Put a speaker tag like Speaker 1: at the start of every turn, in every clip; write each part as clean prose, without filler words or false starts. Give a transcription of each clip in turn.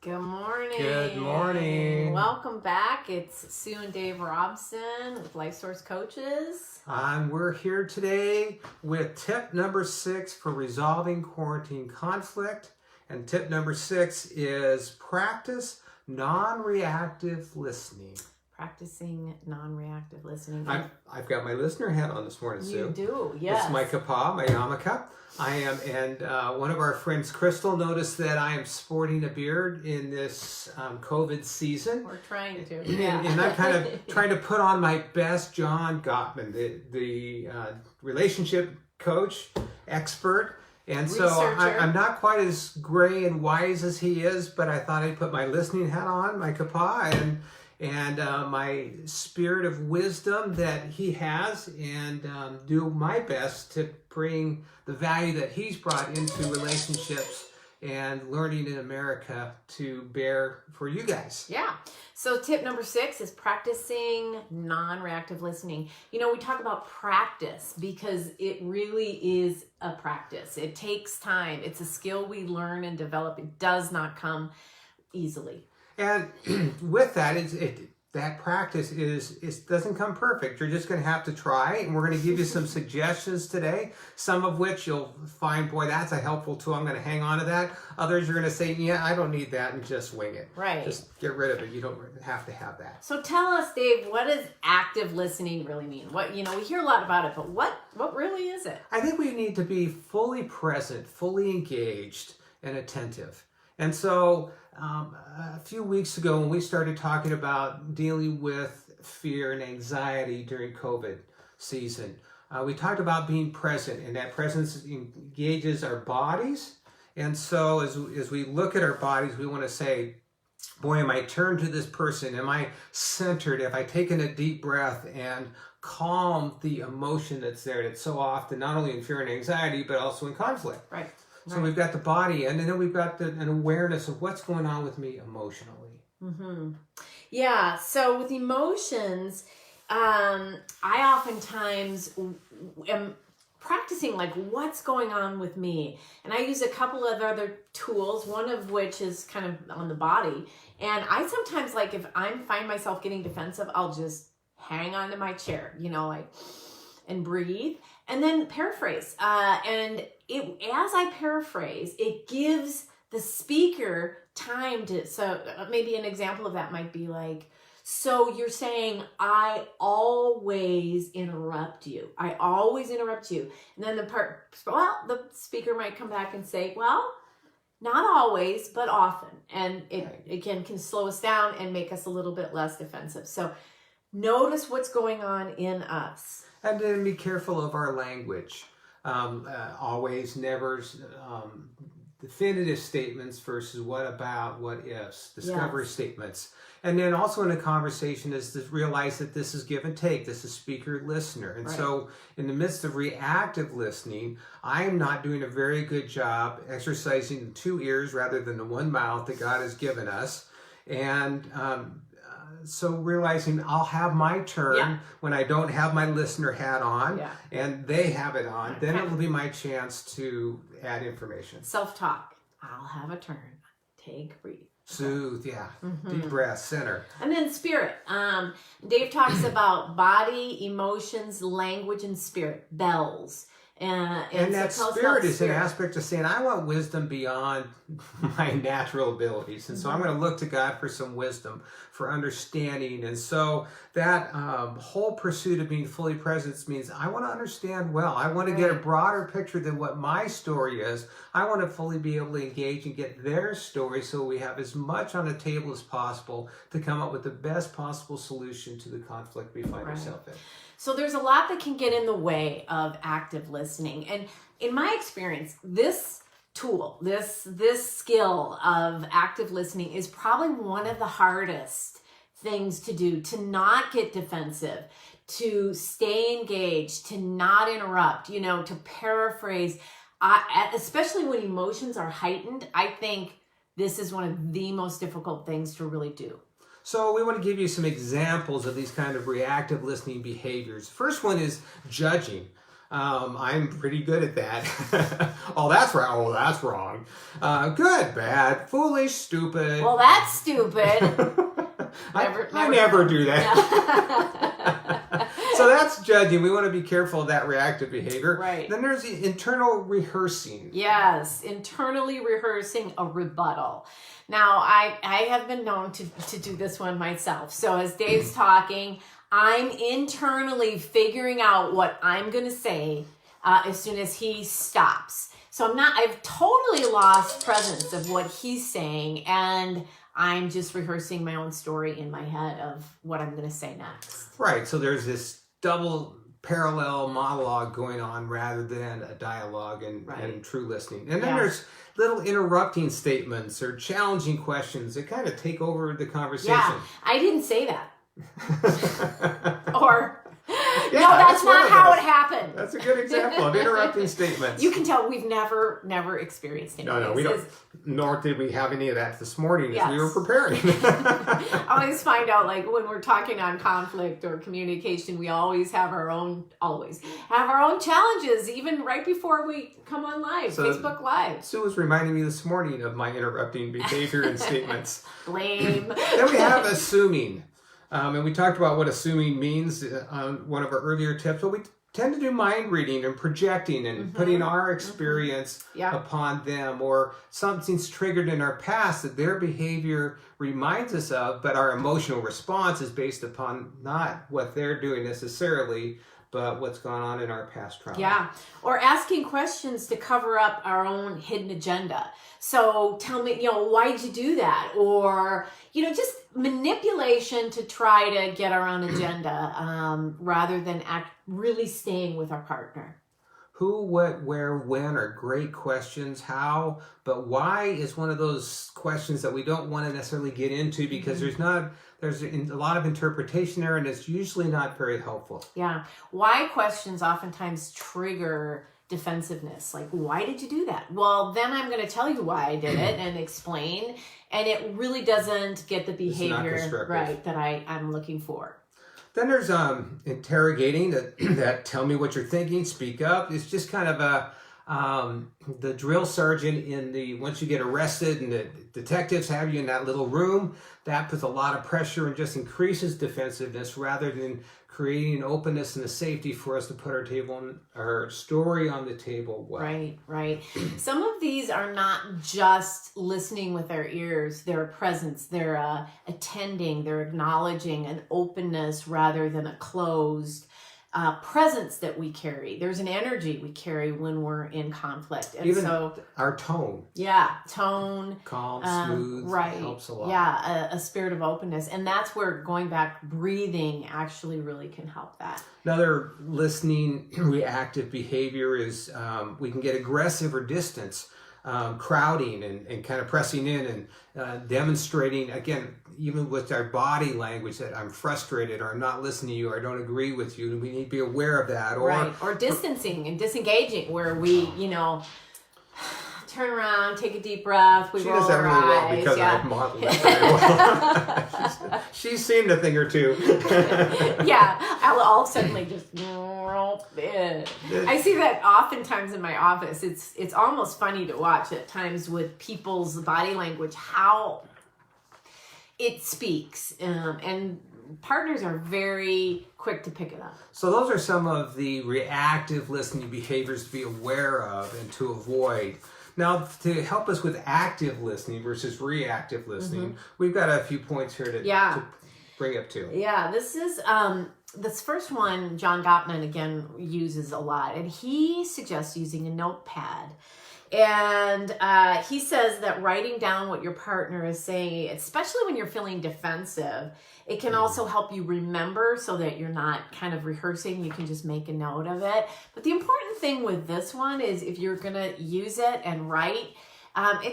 Speaker 1: Good morning.
Speaker 2: Good morning.
Speaker 1: Welcome back. It's Sue and Dave Robson with Life Source Coaches.
Speaker 2: We're here today with tip number 6 for resolving quarantine conflict. And tip number 6 is practice non-reactive listening.
Speaker 1: Practicing non-reactive listening.
Speaker 2: I've got my listener hat on this morning, Sue.
Speaker 1: You do, yes.
Speaker 2: It's my kapa, my yarmulke. And one of our friends, Crystal, noticed that I am sporting a beard in this COVID season.
Speaker 1: We're trying to.
Speaker 2: And I'm kind of trying to put on my best John Gottman, the relationship coach, expert. And so I'm not quite as gray and wise as he is, but I thought I'd put my listening hat on, my kapa, and my spirit of wisdom that he has, and do my best to bring the value that he's brought into relationships and learning in America to bear for you guys.
Speaker 1: Yeah. So tip number 6 is practicing non-reactive listening. You know, we talk about practice because it really is a practice. It takes time. It's a skill we learn and develop. It does not come easily.
Speaker 2: And with that, that practice doesn't come perfect. You're just going to have to try, and we're going to give you some suggestions today, some of which you'll find, boy, that's a helpful tool. I'm going to hang on to that. Others you're going to say, yeah, I don't need that, and just wing it.
Speaker 1: Right.
Speaker 2: Just get rid of it. You don't have to have that.
Speaker 1: So tell us, Dave, what does active listening really mean? We hear a lot about it, but what really is it?
Speaker 2: I think we need to be fully present, fully engaged, and attentive. And so a few weeks ago when we started talking about dealing with fear and anxiety during COVID season, we talked about being present, and that presence engages our bodies. And so as we look at our bodies, we want to say, boy, am I turned to this person? Am I centered? Have I taken a deep breath and calmed the emotion that's there that's so often not only in fear and anxiety, but also in conflict?
Speaker 1: Right.
Speaker 2: So we've got the body, and then we've got an awareness of what's going on with me emotionally.
Speaker 1: Mm-hmm. Yeah, so with emotions, I oftentimes am practicing like what's going on with me. And I use a couple of other tools, one of which is kind of on the body. And I sometimes, like if I find myself getting defensive, I'll just hang on to my chair, and breathe. And then paraphrase. And as I paraphrase, it gives the speaker time to, so maybe an example of that might be like, so you're saying, I always interrupt you. I always interrupt you. And then the speaker might come back and say, well, not always, but often. And it again can slow us down and make us a little bit less defensive. So notice what's going on in us.
Speaker 2: And then be careful of our language. Always, never, definitive statements versus what about, what ifs, discovery statements. And then also in a conversation is to realize that this is give and take. This is speaker listener. And so in the midst of reactive listening, I am not doing a very good job exercising the 2 ears rather than the 1 mouth that God has given us. And so realizing I'll have my turn when I don't have my listener hat on and they have it on, then it will be my chance to add information.
Speaker 1: Self-talk. I'll have a turn. Take, breathe.
Speaker 2: Soothe, deep breath, center.
Speaker 1: And then spirit. Dave talks about body, emotions, language, and spirit. Bells.
Speaker 2: And that spirit is an aspect of saying, I want wisdom beyond my natural abilities. And so I'm going to look to God for some wisdom, for understanding. And so that whole pursuit of being fully present means I want to understand well. I want to get a broader picture than what my story is. I want to fully be able to engage and get their story so we have as much on the table as possible to come up with the best possible solution to the conflict we find ourselves in.
Speaker 1: So there's a lot that can get in the way of active listening. And in my experience, this tool, this skill of active listening is probably one of the hardest things to do, to not get defensive, to stay engaged, to not interrupt, to paraphrase. Especially when emotions are heightened, I think this is one of the most difficult things to really do.
Speaker 2: So we want to give you some examples of these kind of reactive listening behaviors. First one is judging. I'm pretty good at that. Oh, that's right. Oh, that's wrong. Good, bad, foolish, stupid.
Speaker 1: Well, that's stupid.
Speaker 2: I never do that. So that's judging. We want to be careful of that reactive behavior.
Speaker 1: Right.
Speaker 2: Then there's the internal rehearsing.
Speaker 1: Yes, internally rehearsing a rebuttal. Now, I have been known to do this one myself. So as Dave's talking, I'm internally figuring out what I'm going to say as soon as he stops. So I've totally lost presence of what he's saying, and I'm just rehearsing my own story in my head of what I'm going to say next.
Speaker 2: Right. So there's this double parallel monologue going on rather than a dialogue and true listening. And then there's little interrupting statements or challenging questions that kind of take over the conversation.
Speaker 1: Yeah, I didn't say that. Or,
Speaker 2: yeah,
Speaker 1: no, that's not how it happened.
Speaker 2: That's a good example of interrupting statements.
Speaker 1: You can tell we've never experienced any of
Speaker 2: No,
Speaker 1: this.
Speaker 2: we don't. Nor did we have any of that this morning as
Speaker 1: Yes.
Speaker 2: we were preparing.
Speaker 1: I always find out, like, when we're talking on conflict or communication, we always have our own challenges, even right before we come on live,
Speaker 2: So,
Speaker 1: Facebook Live.
Speaker 2: Sue was reminding me this morning of my interrupting behavior and statements.
Speaker 1: Blame.
Speaker 2: Then we have assuming. And we talked about what assuming means on one of our earlier tips, but we tend to do mind reading and projecting and putting our experience upon them, or something's triggered in our past that their behavior reminds us of, but our emotional response is based upon not what they're doing necessarily, but what's gone on in our past trauma.
Speaker 1: Yeah, or asking questions to cover up our own hidden agenda. So tell me, why did you do that? Or, just manipulation to try to get our own agenda rather than really staying with our partner.
Speaker 2: Who, what, where, when are great questions. How, but why is one of those questions that we don't want to necessarily get into because there's a lot of interpretation there, and it's usually not very helpful.
Speaker 1: Yeah. Why questions oftentimes trigger defensiveness. Like, why did you do that? Well, then I'm going to tell you why I did it and explain. And it really doesn't get the behavior right that I'm looking for.
Speaker 2: Then there's interrogating, that tell me what you're thinking, speak up. It's just kind of the drill sergeant once you get arrested and the detectives have you in that little room, that puts a lot of pressure and just increases defensiveness rather than creating openness and a safety for us to put our story on the table well.
Speaker 1: Right. Some of these are not just listening with our ears, they're a presence, they're attending, they're acknowledging an openness rather than a closed presence that we carry. There's an energy we carry when we're in conflict. And
Speaker 2: even
Speaker 1: so
Speaker 2: our tone.
Speaker 1: Yeah, tone.
Speaker 2: Calm, smooth, helps a lot.
Speaker 1: Yeah, a spirit of openness. And that's where going back, breathing actually really can help that.
Speaker 2: Another listening reactive behavior is we can get aggressive or distance, crowding and kind of pressing in and demonstrating, again, even with our body language, that I'm frustrated or I'm not listening to you or I don't agree with you. And we need to be aware of that.
Speaker 1: Or distancing and disengaging, where we, turn around, take a deep breath, we roll our eyes.
Speaker 2: She does that really well because I've modeled it very well. She's seen a thing or two.
Speaker 1: Yeah, I'll suddenly just... I see that oftentimes in my office. It's almost funny to watch at times with people's body language, how it speaks. And partners are very quick to pick it up.
Speaker 2: So those are some of the reactive listening behaviors to be aware of and to avoid. Now, to help us with active listening versus reactive listening, we've got a few points here to bring up too.
Speaker 1: Yeah, this is this first one John Gottman again uses a lot, and he suggests using a notepad. And he says that writing down what your partner is saying, especially when you're feeling defensive, it can also help you remember so that you're not kind of rehearsing. You can just make a note of it. But the important thing with this one is if you're going to use it and write,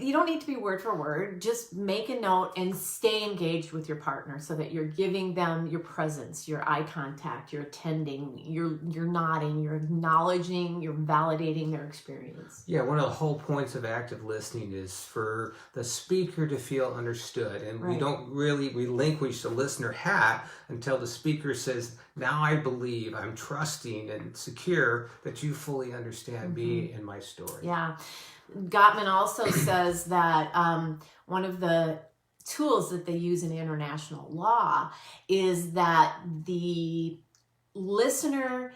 Speaker 1: You don't need to be word for word. Just make a note and stay engaged with your partner so that you're giving them your presence, your eye contact, you're attending, you're nodding, you're acknowledging, you're validating their experience.
Speaker 2: Yeah, one of the whole points of active listening is for the speaker to feel understood. And we don't really relinquish the listener hat until the speaker says, now I believe, I'm trusting and secure that you fully understand me and my story.
Speaker 1: Yeah. Gottman also says that one of the tools that they use in international law is that the listener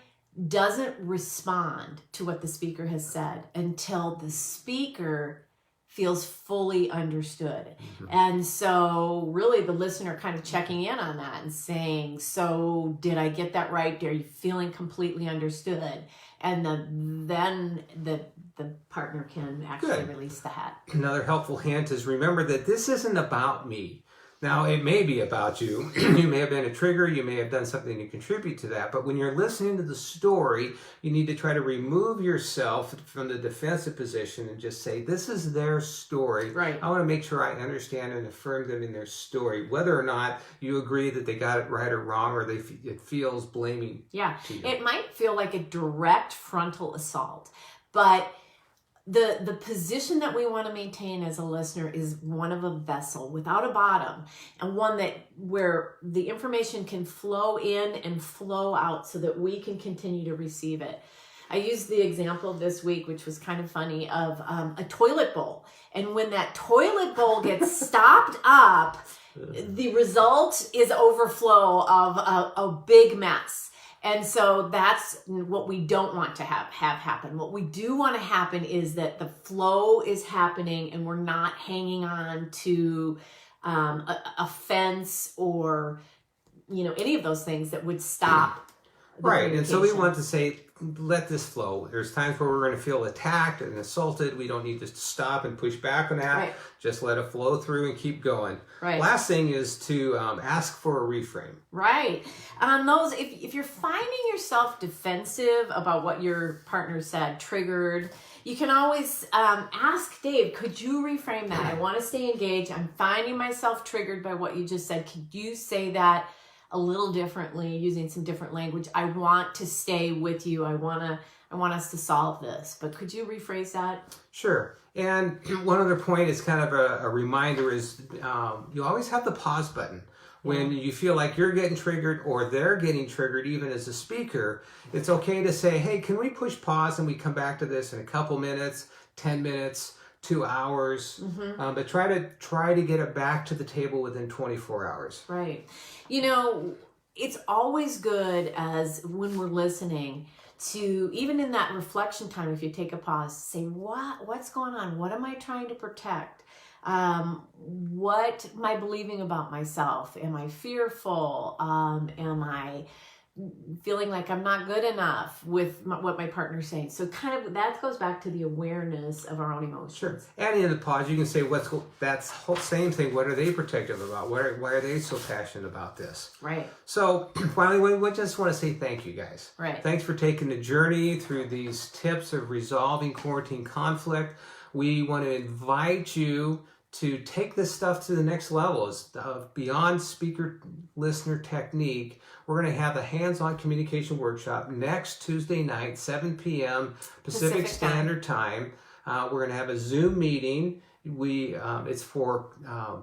Speaker 1: doesn't respond to what the speaker has said until the speaker feels fully understood. And so really the listener kind of checking in on that and saying, so did I get that right? Are you feeling completely understood? And then the partner can actually release the hat.
Speaker 2: Another helpful hint is remember that this isn't about me. Now, it may be about you. You may have been a trigger. You may have done something to contribute to that. But when you're listening to the story, you need to try to remove yourself from the defensive position and just say, this is their story.
Speaker 1: Right.
Speaker 2: I want to make sure I understand and affirm them in their story, whether or not you agree that they got it right or wrong, or it feels blaming to you.
Speaker 1: It might feel like a direct frontal assault, but the position that we want to maintain as a listener is one of a vessel without a bottom, and one that where the information can flow in and flow out so that we can continue to receive it. I used the example this week, which was kind of funny, of a toilet bowl. And when that toilet bowl gets stopped up, the result is overflow of a big mess. And so that's what we don't want to have happen. What we do want to happen is that the flow is happening and we're not hanging on to a fence or, any of those things that would stop.
Speaker 2: Right. And so we want to say, let this flow. There's times where we're going to feel attacked and assaulted. We don't need to stop and push back on that.
Speaker 1: Right.
Speaker 2: Just let it flow through and keep going.
Speaker 1: Right.
Speaker 2: Last thing is to ask for a reframe.
Speaker 1: Right. On those, if you're finding yourself defensive about what your partner said, triggered, you can always ask Dave, could you reframe that? I want to stay engaged. I'm finding myself triggered by what you just said. Could you say that a little differently, using some different language? I want to stay with you. I want us to solve this, but could you rephrase that?
Speaker 2: Sure. And one other point is kind of a reminder is you always have the pause button. When you feel like you're getting triggered or they're getting triggered, even as a speaker, it's okay to say, hey, can we push pause and we come back to this in a couple minutes, 10 minutes, 2 hours, but try to get it back to the table within 24 hours.
Speaker 1: Right. It's always good as when we're listening to, even in that reflection time, if you take a pause, say, what's going on? What am I trying to protect? What am I believing about myself? Am I fearful? Am I feeling like I'm not good enough with what my partner's saying? So kind of that goes back to the awareness of our own emotions.
Speaker 2: Sure. And in the pause, you can say, that's whole same thing. What are they protective about? Why are they so passionate about this?
Speaker 1: Right.
Speaker 2: So finally, we just want to say thank you, guys.
Speaker 1: Right.
Speaker 2: Thanks for taking the journey through these tips of resolving quarantine conflict. We want to invite you to take this stuff to the next level. It's beyond speaker listener technique. We're going to have a hands-on communication workshop next Tuesday night, 7 p.m. Pacific Standard Time. We're going to have a Zoom meeting. It's for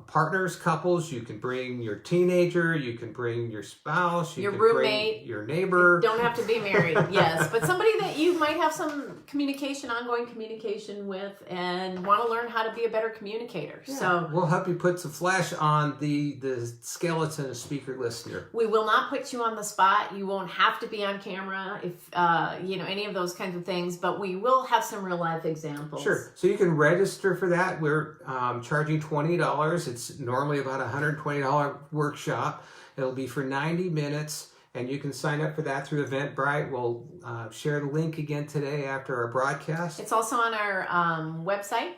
Speaker 2: partners, couples. You can bring your teenager, you can bring your spouse,
Speaker 1: your roommate,
Speaker 2: bring your neighbor.
Speaker 1: You don't have to be married, yes, but somebody that you might have some ongoing communication with, and want to learn how to be a better communicator.
Speaker 2: Yeah.
Speaker 1: So
Speaker 2: we'll help you put some flesh on the skeleton of speaker listener.
Speaker 1: We will not put you on the spot. You won't have to be on camera if any of those kinds of things, but we will have some real life examples.
Speaker 2: Sure. So you can register for that. We're charging $20. It's normally about a $120 workshop. It'll be for 90 minutes, and you can sign up for that through Eventbrite. We'll share the link again today after our broadcast.
Speaker 1: It's also on our website,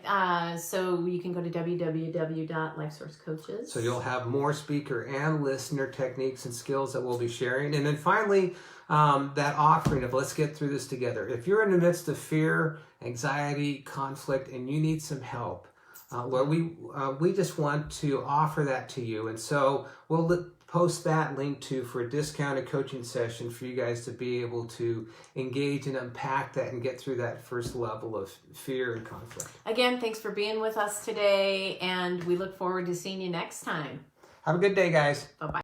Speaker 1: so you can go to www.lifesourcecoaches.
Speaker 2: So you'll have more speaker and listener techniques and skills that we'll be sharing. And then finally, that offering of let's get through this together. If you're in the midst of fear, anxiety, conflict, and you need some help, Lord, we just want to offer that to you. And so we'll post that link to for a discounted coaching session for you guys to be able to engage and unpack that and get through that first level of fear and conflict.
Speaker 1: Again, thanks for being with us today, and we look forward to seeing you next time.
Speaker 2: Have a good day, guys.
Speaker 1: Bye-bye.